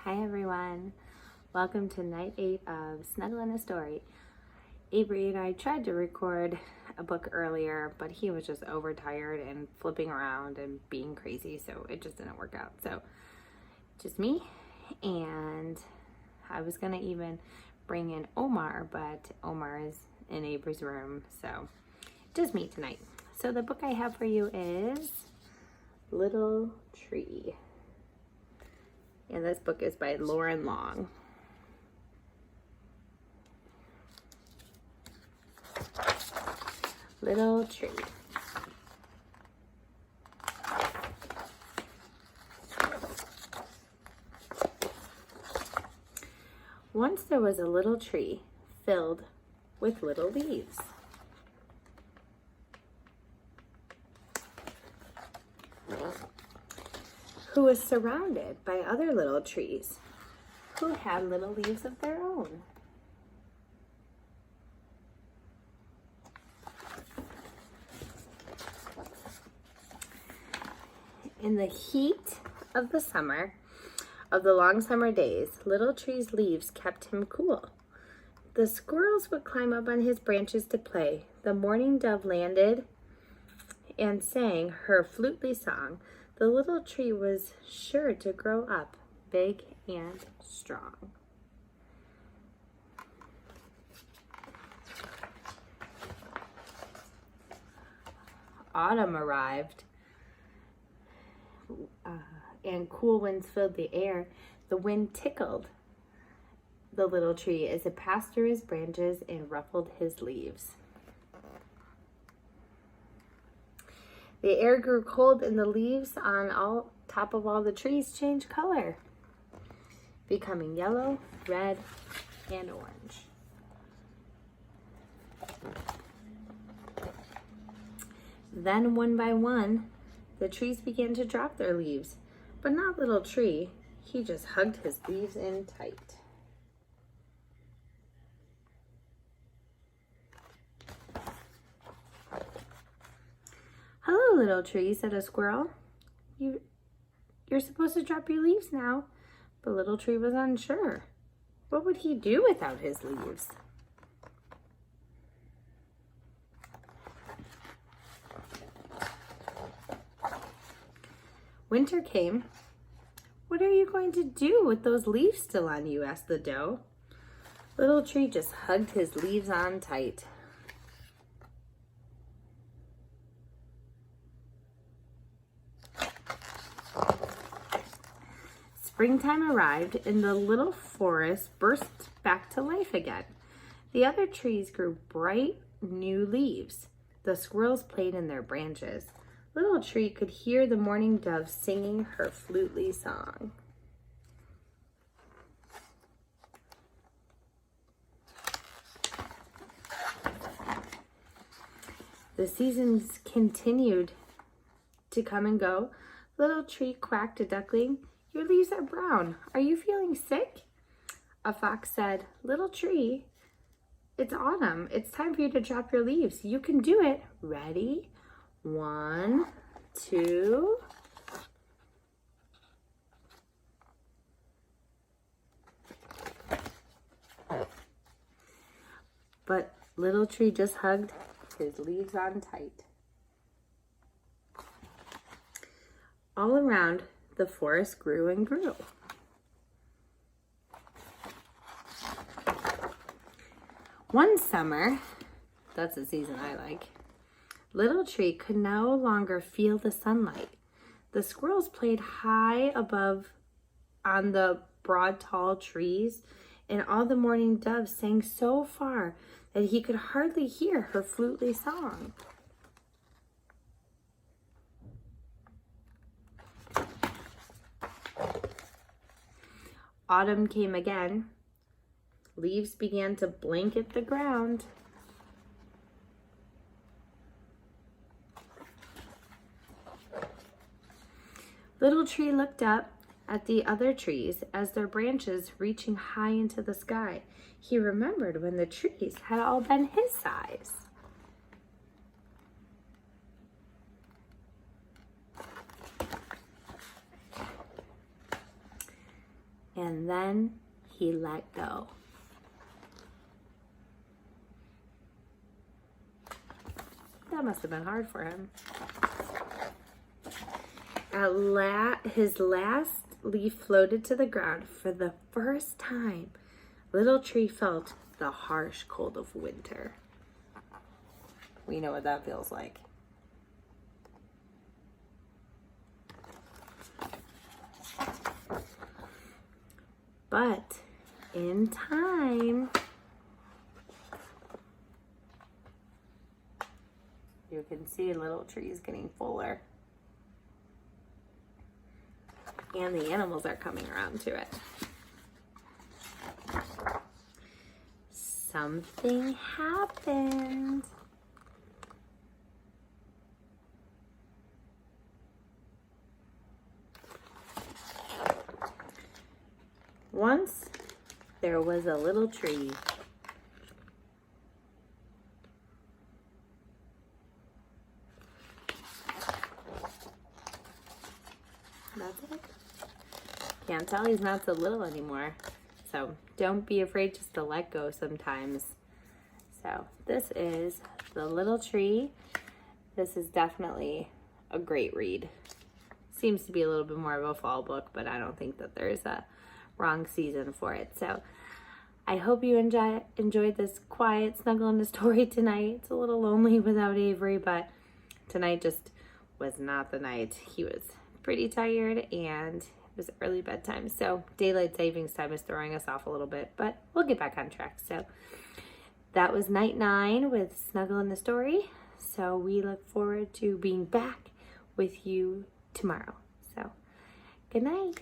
Hi everyone, welcome to night 8 of Snuggle in a Story. Avery and I tried to record a book earlier, but he was just overtired and flipping around and being crazy, so it just didn't work out. So just me, and I was gonna even bring in Omar, but Omar is in Avery's room, so just me tonight. So the book I have for you is Little Tree. And this book is by Lauren Long. Little Tree. Once there was a little tree filled with little leaves. Who was surrounded by other little trees who had little leaves of their own. In the heat of the summer, of the long summer days, Little Tree's leaves kept him cool. The squirrels would climb up on his branches to play. The mourning dove landed and sang her flutely song. The little tree was sure to grow up big and strong. Autumn arrived, and cool winds filled the air. The wind tickled the little tree as it passed through his branches and ruffled his leaves. The air grew cold and the leaves on top of all the trees changed color, becoming yellow, red, and orange. Then one by one, the trees began to drop their leaves, but not Little Tree. He just hugged his leaves in tight. "Hello, Little Tree," said a squirrel. You're supposed to drop your leaves now." But Little Tree was unsure. What would he do without his leaves? Winter came. "What are you going to do with those leaves still on you?" asked the doe. Little Tree just hugged his leaves on tight. Springtime arrived and the little forest burst back to life again. The other trees grew bright new leaves. The squirrels played in their branches. Little Tree could hear the mourning dove singing her flutely song. The seasons continued to come and go. Little Tree quacked a duckling. "Your leaves are brown. Are you feeling sick?" A fox said, "Little Tree, it's autumn. It's time for you to drop your leaves. You can do it. Ready? 1, 2. But Little Tree just hugged his leaves on tight. All around, the forest grew and grew. One summer, that's the season I like, Little Tree could no longer feel the sunlight. The squirrels played high above on the broad, tall trees, and all the mourning doves sang so far that he could hardly hear her flutely song. Autumn came again. Leaves began to blanket the ground. Little Tree looked up at the other trees as their branches reaching high into the sky. He remembered when the trees had all been his size. And then he let go. That must have been hard for him. His last leaf floated to the ground. For the first time, Little Tree felt the harsh cold of winter. We know what that feels like. But in time, you can see Little Tree's getting fuller. And the animals are coming around to it. Something happened. Once there was a little tree. That's it. Can't tell he's not so little anymore. So don't be afraid just to let go sometimes. So this is The Little Tree. This is definitely a great read. Seems to be a little bit more of a fall book, but I don't think that there's a wrong season for it. So I hope you enjoyed this quiet snuggle in the story tonight. It's a little lonely without Avery, but tonight just was not the night. He was pretty tired and it was early bedtime. So daylight savings time is throwing us off a little bit, but we'll get back on track. So that was night 9 with Snuggle in the Story. So we look forward to being back with you tomorrow. So good night.